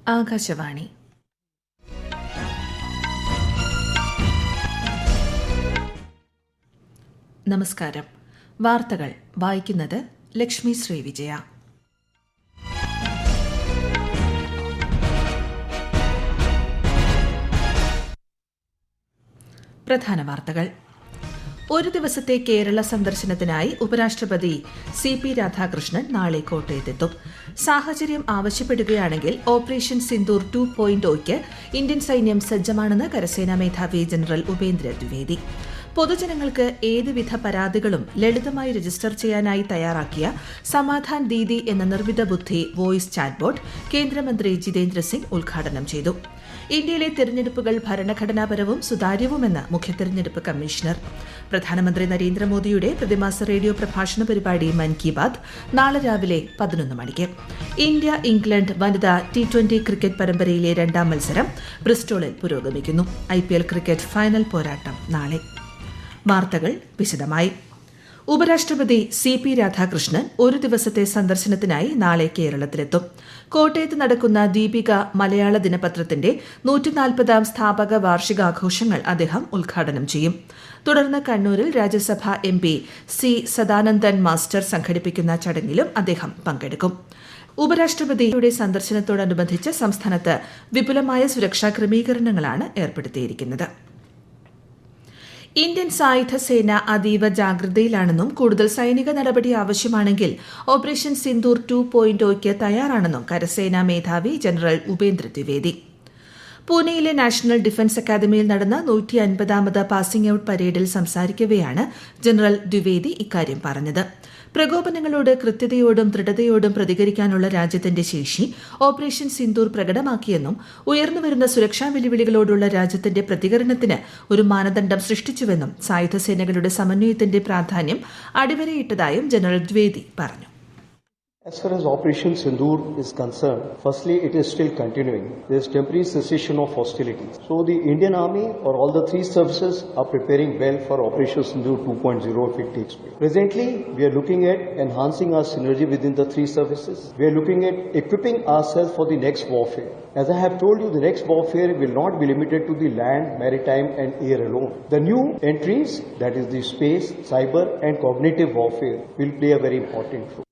ആകാശവാണി. നമസ്കാരം. വാർത്തകൾ വായിക്കുന്നത് ലക്ഷ്മി ശ്രീവിജയ. പ്രധാന വാർത്തകൾ. ഒരു ദിവസത്തെ കേരള സന്ദർശനത്തിനായി ഉപരാഷ്ട്രപതി CP രാധാകൃഷ്ണൻ നാളെ കോട്ടയത്തെത്തും. സാഹചര്യം ആവശ്യപ്പെടുകയാണെങ്കിൽ ഓപ്പറേഷൻ സിന്ദൂർ 2.0യ്ക്ക് ഇന്ത്യൻ സൈന്യം സജ്ജമാണെന്ന് കരസേനാ മേധാവി ജനറൽ ഉപേന്ദ്ര ദ്വിവേദി. പൊതുജനങ്ങൾക്ക് ഏതുവിധ പരാതികളും ലളിതമായി രജിസ്റ്റർ ചെയ്യാനായി തയ്യാറാക്കിയ സമാധാൻ ദീദി എന്ന നിർമ്മിത ബുദ്ധി വോയിസ് ചാറ്റ്ബോട്ട് കേന്ദ്രമന്ത്രി ജിതേന്ദ്ര സിംഗ് ഉദ്ഘാടനം ചെയ്തു. ഇന്ത്യയിലെ തെരഞ്ഞെടുപ്പുകൾ ഭരണഘടനാപരവും സുതാര്യവുമെന്ന് മുഖ്യ തെരഞ്ഞെടുപ്പ് കമ്മീഷണർ. പ്രധാനമന്ത്രി നരേന്ദ്രമോദിയുടെ പ്രതിമാസ റേഡിയോ പ്രഭാഷണ പരിപാടി മൻ കി ബാത് നാളെ രാവിലെ 11 മണിക്ക്. ഇന്ത്യ ഇംഗ്ലണ്ട് വനിതാ T20 ക്രിക്കറ്റ് പരമ്പരയിലെ രണ്ടാം മത്സരം ബ്രിസ്റ്റോളിൽ പുരോഗമിക്കുന്നു. IPL ക്രിക്കറ്റ് ഫൈനൽ പോരാട്ടം നാളെ. വാർത്തകൾ വിശദമായി. ഉപരാഷ്ട്രപതി CP രാധാകൃഷ്ണൻ ഒരു ദിവസത്തെ സന്ദർശനത്തിനായി നാളെ കേരളത്തിലെത്തും. കോട്ടയത്ത് നടക്കുന്ന ദീപിക മലയാള ദിനപത്രത്തിന്റെ 140ാം സ്ഥാപക വാർഷികാഘോഷങ്ങൾ അദ്ദേഹം ഉദ്ഘാടനം ചെയ്യും. തുടർന്ന് കണ്ണൂരിൽ രാജ്യസഭാ MP C സദാനന്ദൻ മാസ്റ്റർ സംഘടിപ്പിക്കുന്ന ചടങ്ങിലും അദ്ദേഹം പങ്കെടുക്കും. ഉപരാഷ്ട്രപതിയുടെ സന്ദർശനത്തോടനുബന്ധിച്ച് സംസ്ഥാനത്ത് വിപുലമായ സുരക്ഷാ ക്രമീകരണങ്ങളാണ് ഏർപ്പെടുത്തിയിരിക്കുന്നത്. ഇന്ത്യൻ സായുധ സേന അതീവ ജാഗ്രതയിലാണെന്നും കൂടുതൽ സൈനിക നടപടി ആവശ്യമാണെങ്കിൽ ഓപ്പറേഷൻ സിന്ദൂർ 2.0യ്ക്ക് തയ്യാറാണെന്നും കരസേനാ മേധാവി ജനറൽ ഉപേന്ദ്ര ദ്വിവേദി. പൂനെയിലെ നാഷണൽ ഡിഫൻസ് അക്കാദമിയിൽ നടന്ന 150ാമത് പാസിംഗ് ഔട്ട് പരേഡിൽ സംസാരിക്കവെയാണ് ജനറൽ ദ്വിവേദി ഇക്കാര്യം പറഞ്ഞത്. പ്രകോപനങ്ങളോട് കൃത്യതയോടും ദൃഢതയോടും പ്രതികരിക്കാനുള്ള രാജ്യത്തിന്റെ ശേഷി ഓപ്പറേഷൻ സിന്ദൂർ പ്രകടമാക്കിയെന്നും ഉയർന്നുവരുന്ന സുരക്ഷാ വെല്ലുവിളികളോടുള്ള രാജ്യത്തിന്റെ പ്രതികരണത്തിന് ഒരു മാനദണ്ഡം സൃഷ്ടിച്ചുവെന്നും സായുധ സേനകളുടെ സമന്വയത്തിന്റെ പ്രാധാന്യം അടിവരയിട്ടതായും ജനറൽ ദ്വിവേദി പറഞ്ഞു. As far as Operation Sindoor is concerned, firstly, it is still continuing. There is temporary cessation of hostilities. So the Indian Army or all the three services are preparing well for Operation Sindoor 2.0 if it takes place. Presently, we are looking at enhancing our synergy within the three services. We are looking at equipping ourselves for the next warfare. As I have told you, the next warfare will not be limited to the land, maritime and air alone. The new entries, that is the space, cyber and cognitive warfare, will play a very important role.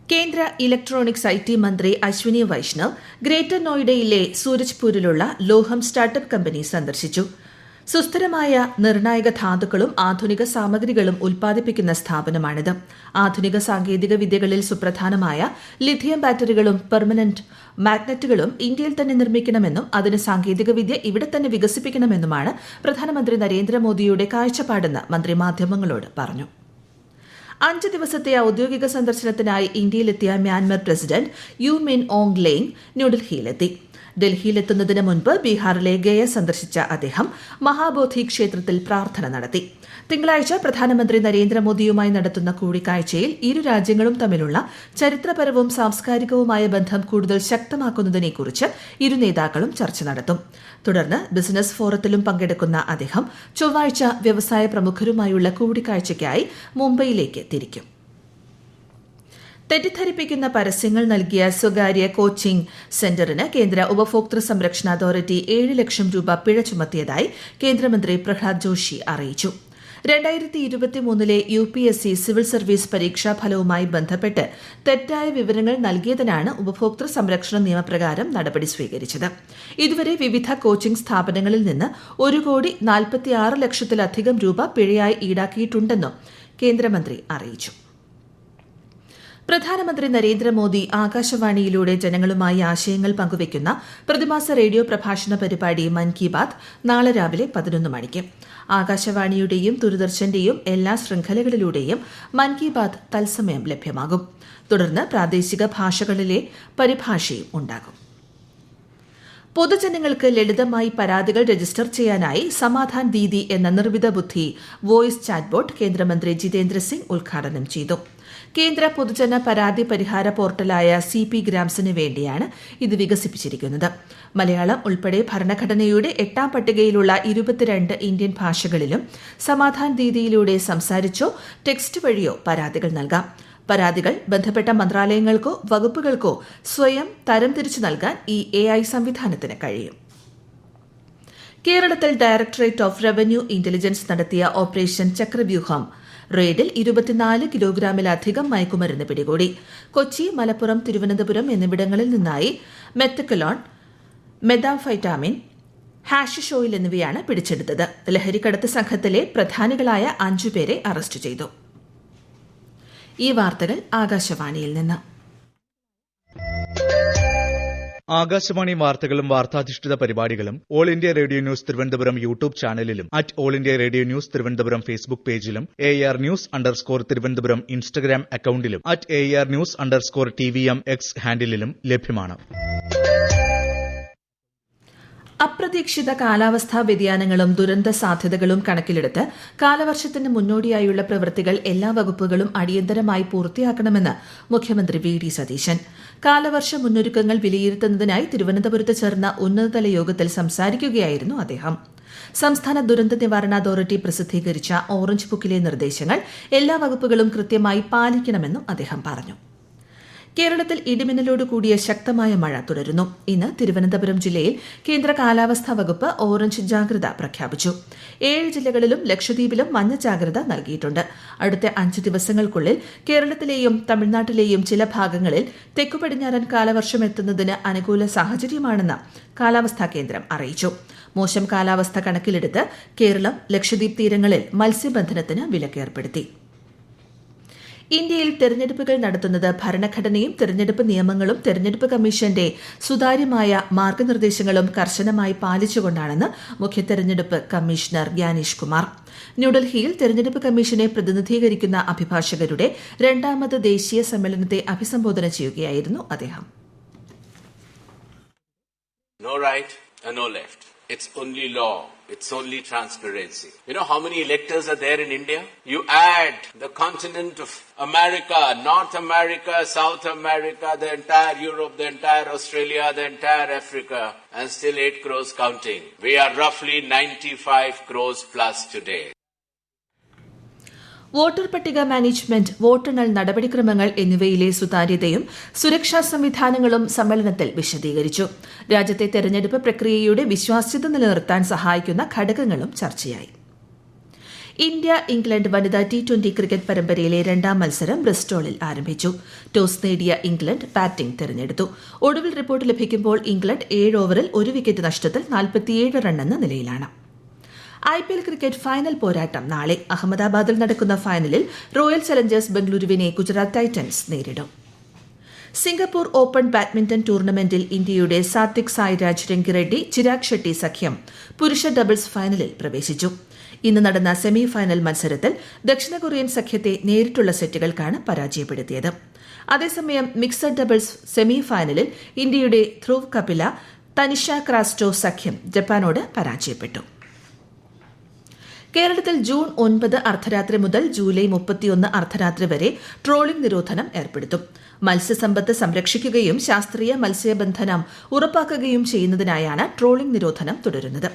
കേന്ദ്ര electronics IT മന്ത്രി Ashwini Vaishnav greater നോയിഡയിലെ സൂരജ്പൂരിലുള്ള ലോഹം startup company സന്ദർശിച്ചു. സുസ്ഥിരമായ നിർണായക ധാതുക്കളും ആധുനിക സാമഗ്രികളും ഉൽപ്പാദിപ്പിക്കുന്ന സ്ഥാപനമാണിത്. ആധുനിക സാങ്കേതിക വിദ്യകളിൽ സുപ്രധാനമായ ലിഥിയം ബാറ്ററികളും പെർമനന്റ് മാഗ്നറ്റുകളും ഇന്ത്യയിൽ തന്നെ നിർമ്മിക്കണമെന്നും അതിന് സാങ്കേതികവിദ്യ ഇവിടെ തന്നെ വികസിപ്പിക്കണമെന്നുമാണ് പ്രധാനമന്ത്രി നരേന്ദ്രമോദിയുടെ കാഴ്ചപ്പാടെന്ന് മന്ത്രി മാധ്യമങ്ങളോട് പറഞ്ഞു. 5 ദിവസത്തെ ഔദ്യോഗിക സന്ദർശനത്തിനായി ഇന്ത്യയിലെത്തിയ Myanmar president U Min Aung Hlaing ന്യൂഡൽഹിയിലെത്തി. ഡൽഹിയിലെത്തുന്നതിന് മുൻപ് ബീഹാറിലെ ഗയ സന്ദർശിച്ച അദ്ദേഹം മഹാബോധി ക്ഷേത്രത്തിൽ പ്രാർത്ഥന നടത്തി. തിങ്കളാഴ്ച പ്രധാനമന്ത്രി നരേന്ദ്രമോദിയുമായി നടത്തുന്ന കൂടിക്കാഴ്ചയിൽ ഇരു രാജ്യങ്ങളും തമ്മിലുള്ള ചരിത്രപരവും സാംസ്കാരികവുമായ ബന്ധം കൂടുതൽ ശക്തമാക്കുന്നതിനെക്കുറിച്ച് ഇരു നേതാക്കളും ചർച്ച നടത്തും. തുടർന്ന് ബിസിനസ് ഫോറത്തിലും പങ്കെടുക്കുന്ന അദ്ദേഹം ചൊവ്വാഴ്ച വ്യവസായ പ്രമുഖരുമായുള്ള കൂടിക്കാഴ്ചയ്ക്കായി മുംബൈയിലേക്ക് തിരിക്കും. തെറ്റിദ്ധരിപ്പിക്കുന്ന പരസ്യങ്ങൾ നൽകിയ സ്വകാര്യ കോച്ചിംഗ് സെന്ററിന് കേന്ദ്ര ഉപഭോക്തൃ സംരക്ഷണ അതോറിറ്റി 7 ലക്ഷം രൂപ പിഴ ചുമത്തിയതായി കേന്ദ്രമന്ത്രി പ്രഹ്ലാദ് ജോഷി അറിയിച്ചു. 2023 UPSC സിവിൽ സർവീസ് പരീക്ഷാ ഫലവുമായി ബന്ധപ്പെട്ട് തെറ്റായ വിവരങ്ങൾ നൽകിയതിനാണ് ഉപഭോക്തൃ സംരക്ഷണ നിയമപ്രകാരം നടപടി സ്വീകരിച്ചത്. ഇതുവരെ വിവിധ കോച്ചിംഗ് സ്ഥാപനങ്ങളിൽ നിന്ന് 1,46 ലക്ഷത്തിലധികം രൂപ പിഴയായി ഈടാക്കിയിട്ടുണ്ടെന്നും കേന്ദ്രമന്ത്രി അറിയിച്ചു. പ്രധാനമന്ത്രി നരേന്ദ്രമോദി ആകാശവാണിയിലൂടെ ജനങ്ങളുമായി ആശയങ്ങൾ പങ്കുവയ്ക്കുന്ന പ്രതിമാസ റേഡിയോ പ്രഭാഷണ പരിപാടി മൻ കി ബാത് നാളെ രാവിലെ 11 മണിക്ക്. ആകാശവാണിയുടെയും ദൂരദർശന്റെയും എല്ലാ ശൃംഖലകളിലൂടെയും മൻ കി ബാത് തത്സമയം ലഭ്യമാകും. തുടർന്ന് പ്രാദേശിക ഭാഷകളിലെ പരിഭാഷയും ഉണ്ടാകും. പൊതുജനങ്ങൾക്ക് ലളിതമായി പരാതികൾ രജിസ്റ്റർ ചെയ്യാനായി സമാധാൻ ദീദി എന്ന നിർമ്മിത ബുദ്ധി വോയിസ് ചാറ്റ്ബോട്ട് കേന്ദ്രമന്ത്രി ജിതേന്ദ്ര സിംഗ് ഉദ്ഘാടനം ചെയ്തു. കേന്ദ്ര പൊതുജന പരാതി പരിഹാര പോർട്ടലായ CP ഗ്രാംസിന് വേണ്ടിയാണ് ഇത് വികസിപ്പിച്ചിരിക്കുന്നത്. മലയാളം ഉൾപ്പെടെ ഭരണഘടനയുടെ 8ാം പട്ടികയിലുള്ള 22 ഇന്ത്യൻ ഭാഷകളിലും സമാധാൻ ദീദിയിലൂടെ സംസാരിച്ചോ ടെക്സ്റ്റ് വഴിയോ പരാതികൾ നൽകാം. പരാതികൾ ബന്ധപ്പെട്ട മന്ത്രാലയങ്ങൾക്കോ വകുപ്പുകൾക്കോ സ്വയം തരംതിരിച്ചു നൽകാൻ ഈ AI സംവിധാനത്തിന് കഴിയും. കേരളത്തിൽ ഡയറക്ടറേറ്റ് ഓഫ് റവന്യൂ ഇന്റലിജൻസ് നടത്തിയ ഓപ്പറേഷൻ ചക്രവ്യൂഹം റെയ്ഡിൽ 24 കിലോഗ്രാമിലധികം മയക്കുമരുന്ന് പിടികൂടി. കൊച്ചി, മലപ്പുറം, തിരുവനന്തപുരം എന്നിവിടങ്ങളിൽ നിന്നായി മെത്തക്കലോൺ, മെതാംഫൈറ്റാമിൻ, ഹാഷിഷ് ഓയിൽ എന്നിവയാണ് പിടിച്ചെടുത്തത്. ലഹരിക്കടത്ത് സംഘത്തിലെ പ്രധാനികളായ 5 പേരെ അറസ്റ്റ് ചെയ്തു. ഈ വാർത്തകൾ ആകാശവാണിയിൽ നിന്ന്. ആകാശവാണി വാർത്തകളും വാർത്താധിഷ്ഠിത പരിപാടികളും All India Radio news Thiruvananthapuram YouTube ചാനലിലും All India Radio news Thiruvananthapuram Facebook പേജിലും AR News_ തിരുവനന്തപുരം ഇൻസ്റ്റഗ്രാം അക്കൌണ്ടിലും AR News_TVM X ഹാൻഡിലും ലഭ്യമാണ്. അപ്രതീക്ഷിത കാലാവസ്ഥാ വ്യതിയാനങ്ങളും ദുരന്ത സാധ്യതകളും കണക്കിലെടുത്ത് കാലവർഷത്തിന് മുന്നോടിയായുള്ള പ്രവൃത്തികൾ എല്ലാ വകുപ്പുകളും അടിയന്തരമായി പൂർത്തിയാക്കണമെന്ന് മുഖ്യമന്ത്രി VD സതീശൻ. കാലവർഷ മുന്നൊരുക്കങ്ങൾ വിലയിരുത്തുന്നതിനായി തിരുവനന്തപുരത്ത് ചേർന്ന ഉന്നതതല യോഗത്തിൽ സംസാരിക്കുകയായിരുന്നു അദ്ദേഹം. സംസ്ഥാന ദുരന്ത നിവാരണ അതോറിറ്റി പ്രസിദ്ധീകരിച്ച ഓറഞ്ച് ബുക്കിലെ നിർദ്ദേശങ്ങൾ എല്ലാ വകുപ്പുകളും കൃത്യമായി പാലിക്കണമെന്നും അദ്ദേഹം പറഞ്ഞു. കേരളത്തിൽ ഇടിമിന്നലോട് കൂടിയ ശക്തമായ മഴ തുടരുന്നു. ഇന്ന് തിരുവനന്തപുരം ജില്ലയിൽ കേന്ദ്ര കാലാവസ്ഥാ വകുപ്പ് ഓറഞ്ച് ജാഗ്രത പ്രഖ്യാപിച്ചു. 7 ജില്ലകളിലും ലക്ഷദ്വീപിലും മഞ്ഞ ജാഗ്രത നൽകിയിട്ടുണ്ട്. അടുത്ത 5 ദിവസങ്ങൾക്കുള്ളിൽ കേരളത്തിലെയും തമിഴ്നാട്ടിലെയും ചില ഭാഗങ്ങളിൽ തെക്കുപടിഞ്ഞാറൻ കാലവർഷം എത്തുന്നതിന് അനുകൂല സാഹചര്യമാണെന്ന് കാലാവസ്ഥാ കേന്ദ്രം അറിയിച്ചു. മോശം കാലാവസ്ഥ കണക്കിലെടുത്ത് കേരളം, ലക്ഷദ്വീപ് തീരങ്ങളിൽ മത്സ്യബന്ധനത്തിന് വിലക്കേർപ്പെടുത്തി. ഇന്ത്യയിൽ തെരഞ്ഞെടുപ്പുകൾ നടത്തുന്നത് ഭരണഘടനയും തെരഞ്ഞെടുപ്പ് നിയമങ്ങളും തെരഞ്ഞെടുപ്പ് കമ്മീഷന്റെ സുതാര്യമായ മാർഗനിർദ്ദേശങ്ങളും കർശനമായി പാലിച്ചുകൊണ്ടാണെന്ന് മുഖ്യ തെരഞ്ഞെടുപ്പ് കമ്മീഷണർ ഗ്യാനേഷ് കുമാർ. ന്യൂഡൽഹിയിൽ തെരഞ്ഞെടുപ്പ് കമ്മീഷനെ പ്രതിനിധീകരിക്കുന്ന അഭിഭാഷകരുടെ 2ാമത് ദേശീയ സമ്മേളനത്തെ അഭിസംബോധന ചെയ്യുകയായിരുന്നു അദ്ദേഹം. No right and no left. It's only law. It's only transparency. You know how many electors are there in India? You add the continent of America, North America, South America, the entire Europe, the entire Australia, the entire Africa, and still 8 crores counting. We are roughly 95 crores plus today. Voter പട്ടിക management, വോട്ടെണ്ണൽ നടപടിക്രമങ്ങൾ എന്നിവയിലെ സുതാര്യതയും സുരക്ഷാ സംവിധാനങ്ങളും സമ്മേളനത്തിൽ വിശദീകരിച്ചു. രാജ്യത്തെ തെരഞ്ഞെടുപ്പ് പ്രക്രിയയുടെ വിശ്വാസ്യത നിലനിർത്താൻ സഹായിക്കുന്ന ഘടകങ്ങളും ചർച്ചയായി. ഇന്ത്യ ഇംഗ്ലണ്ട് വനിതാ T20 ക്രിക്കറ്റ് പരമ്പരയിലെ 2ാം മത്സരം ബ്രിസ്റ്റോളിൽ ആരംഭിച്ചു. ടോസ് നേടിയ ഇംഗ്ലണ്ട് ബാറ്റിംഗ് തെരഞ്ഞെടുത്തു. ഒടുവിൽ റിപ്പോർട്ട് ലഭിക്കുമ്പോൾ ഇംഗ്ലണ്ട് 7 ഓവറിൽ 1 വിക്കറ്റ് നഷ്ടത്തിൽ 47 റണ്ണെന്ന നിലയിലാണ്. IPL ക്രിക്കറ്റ് ഫൈനൽ പോരാട്ടം നാളെ. അഹമ്മദാബാദിൽ നടക്കുന്ന ഫൈനലിൽ റോയൽ ചലഞ്ചേഴ്സ് ബംഗളൂരുവിനെ ഗുജറാത്ത് ടൈറ്റൻസ് നേരിടും. സിംഗപ്പൂർ ഓപ്പൺ ബാഡ്മിന്റൺ ടൂർണമെന്റിൽ ഇന്ത്യയുടെ സാത്വിക് സായ്രാജ് രംഗിറെഡ്ഡി ചിരാഗ് ഷെട്ടി സഖ്യം പുരുഷ ഡബിൾസ് ഫൈനലിൽ പ്രവേശിച്ചു. ഇന്ന് നടന്ന സെമി ഫൈനൽ മത്സരത്തിൽ ദക്ഷിണ കൊറിയൻ സഖ്യത്തെ നേരിട്ടുള്ള സെറ്റുകൾക്കാണ് പരാജയപ്പെടുത്തിയത്. അതേസമയം മിക്സഡ് ഡബിൾസ് സെമി ഫൈനലിൽ ഇന്ത്യയുടെ ധ്രുവ് കപില, തനിഷ ക്രാസ്റ്റോ സഖ്യം ജപ്പാനോട് പരാജയപ്പെട്ടു. കേരളത്തിൽ ജൂൺ 9 അർദ്ധരാത്രി മുതൽ ജൂലൈ 31 അർദ്ധരാത്രി വരെ ട്രോളിംഗ് നിരോധനം ഏർപ്പെടുത്തും. മത്സ്യസമ്പത്ത് സംരക്ഷിക്കുകയും ശാസ്ത്രീയ മത്സ്യബന്ധനം ഉറപ്പാക്കുകയും ചെയ്യുന്നതിനായാണ് ട്രോളിംഗ് നിരോധനം തുടരുന്നത്.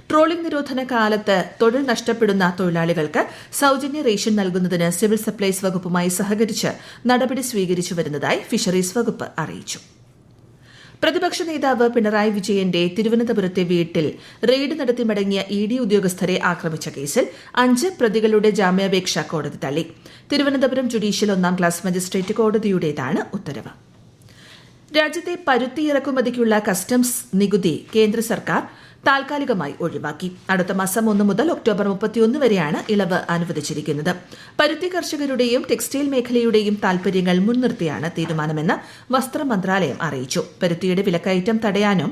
ട്രോളിംഗ് നിരോധന കാലത്ത് തൊഴിൽ നഷ്ടപ്പെടുന്ന തൊഴിലാളികൾക്ക് സൌജന്യ റേഷൻ നൽകുന്നതിന് സിവിൽ സപ്ലൈസ് വകുപ്പുമായി സഹകരിച്ച് നടപടി സ്വീകരിച്ചു വരുന്നതായി ഫിഷറീസ് വകുപ്പ് അറിയിച്ചു. പ്രതിപക്ഷ നേതാവ് പിണറായി വിജയന്റെ തിരുവനന്തപുരത്തെ വീട്ടിൽ റെയ്ഡ് നടത്തി മടങ്ങിയ ED ഉദ്യോഗസ്ഥരെ ആക്രമിച്ച കേസിൽ 5 പ്രതികളുടെ ജാമ്യാപേക്ഷ കോടതി തള്ളി. തിരുവനന്തപുരം ജുഡീഷ്യൽ 1ാം ക്ലാസ് മജിസ്ട്രേറ്റ് കോടതിയുടേതാണ് ഉത്തരവ്. രാജ്യത്തെ പരുത്തി ഇറക്കുമതിക്കുള്ള കസ്റ്റംസ് നികുതി കേന്ദ്ര സർക്കാർ താൽക്കാലികമായി ഒഴിവാക്കി. അടുത്ത മാസം 1 മുതൽ ഒക്ടോബർ 31 വരെയാണ് ഇളവ് അനുവദിച്ചിരിക്കുന്നത്. പരുത്തി കർഷകരുടെയും ടെക്സ്റ്റൈൽ മേഖലയുടെയും താൽപര്യങ്ങൾ മുൻനിർത്തിയാണ് തീരുമാനമെന്ന് വസ്ത്ര മന്ത്രാലയം അറിയിച്ചു. പരുത്തിയുടെ വിലക്കയറ്റം തടയാനും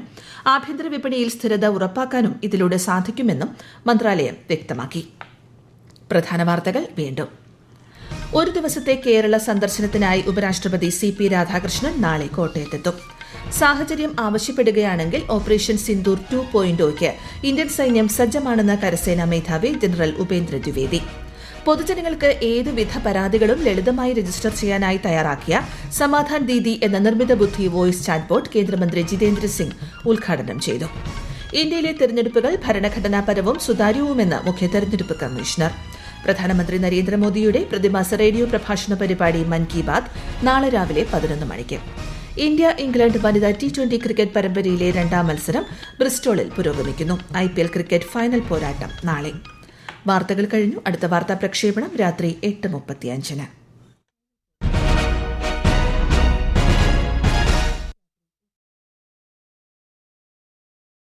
ആഭ്യന്തര വിപണിയിൽ സ്ഥിരത ഉറപ്പാക്കാനും ഇതിലൂടെ സാധിക്കുമെന്നും മന്ത്രാലയം വ്യക്തമാക്കി. പ്രധാന വാർത്തകൾ വീണ്ടും. ഒരു ദിവസത്തെ കേരള സന്ദർശനത്തിനായി ഉപരാഷ്ട്രപതി CP രാധാകൃഷ്ണൻ നാളെ കോട്ടയത്തെത്തും. സാഹചര്യം ആവശ്യപ്പെടുകയാണെങ്കിൽ ഓപ്പറേഷൻ സിന്ദൂർ 2.0യ്ക്ക് ഇന്ത്യൻ സൈന്യം സജ്ജമാണെന്ന് കരസേനാ മേധാവി ജനറൽ ഉപേന്ദ്ര ദ്വിവേദി. പൊതുജനങ്ങൾക്ക് ഏതുവിധ പരാതികളും ലളിതമായി രജിസ്റ്റർ ചെയ്യാനായി തയ്യാറാക്കിയ സമാധാൻ ദീദി എന്ന നിർമ്മിത ബുദ്ധി വോയിസ് ചാറ്റ്ബോട്ട് കേന്ദ്രമന്ത്രി ജിതേന്ദ്ര സിംഗ് ഉദ്ഘാടനം ചെയ്തു. ഇന്ത്യയിലെ തെരഞ്ഞെടുപ്പുകൾ ഭരണഘടനാപരവും സുതാര്യവുമെന്ന് മുഖ്യ തെരഞ്ഞെടുപ്പ് കമ്മീഷണർ. പ്രധാനമന്ത്രി നരേന്ദ്രമോദിയുടെ പ്രതിമാസ റേഡിയോ പ്രഭാഷണ പരിപാടി മൻ കി ബാത് നാളെ രാവിലെ 11 മണിക്ക്. ഇന്ത്യ ഇംഗ്ലണ്ട് വനിതാ T20 ക്രിക്കറ്റ് പരമ്പരയിലെ രണ്ടാം മത്സരം ബ്രിസ്റ്റോളിൽ പുരോഗമിക്കുന്നു. IPL ക്രിക്കറ്റ് ഫൈനൽ പോരാട്ടം നാളെ. വാർത്തകൾ കഴിഞ്ഞു. അടുത്ത വാർത്താ പ്രക്ഷേപണം രാത്രി 8:35.